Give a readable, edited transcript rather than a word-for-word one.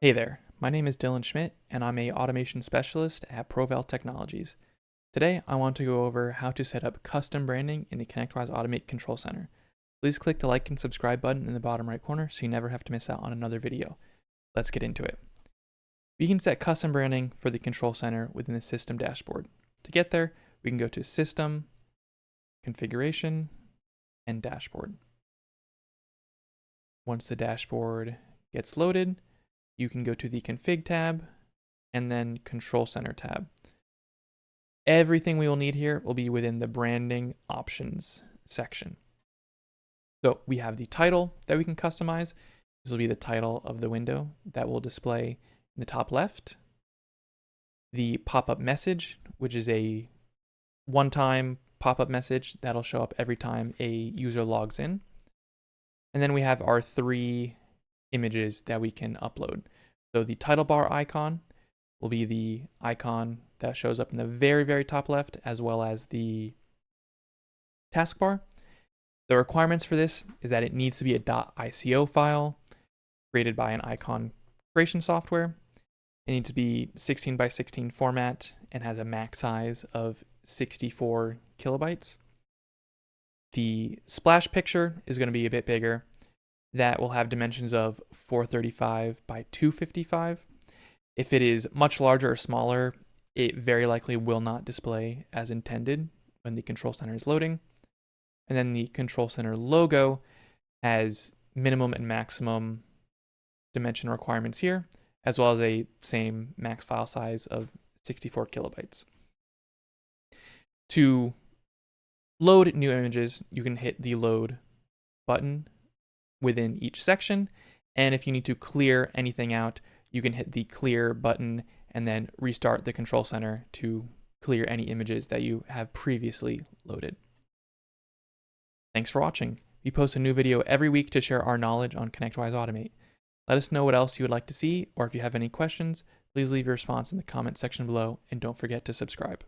Hey there, my name is Dylan Schmidt, and I'm a automation specialist at Provel Technologies. Today, I want to go over how to set up custom branding in the ConnectWise Automate Control Center. Please click the like and subscribe button in the bottom right corner so you never have to miss out on another video. Let's get into it. We can set custom branding for the Control Center within the System dashboard. To get there, we can go to System, Configuration, and Dashboard. Once the dashboard gets loaded, you can go to the Config tab and then Control Center tab. Everything we will need here will be within the Branding Options section. So we have the title that we can customize. This will be the title of the window that will display in the top left. The pop-up message, which is a one-time pop-up message that'll show up every time a user logs in. And then we have our three images that we can upload. So the title bar icon will be the icon that shows up in the very, very top left, as well as the taskbar. The requirements for this is that it needs to be a .ico file created by an icon creation software. It needs to be 16 by 16 format and has a max size of 64 kilobytes. The splash picture is going to be a bit bigger. That will have dimensions of 435 by 255. If it is much larger or smaller, it very likely will not display as intended when the control center is loading. And then the control center logo has minimum and maximum dimension requirements here, as well as a same max file size of 64 kilobytes. To load new images, you can hit the load button within each section, and if you need to clear anything out, you can hit the clear button and then restart the control center to clear any images that you have previously loaded. Thanks for watching. We post a new video every week to share our knowledge on ConnectWise Automate. Let us know what else you would like to see, or if you have any questions, please leave your response in the comment section below, and don't forget to subscribe.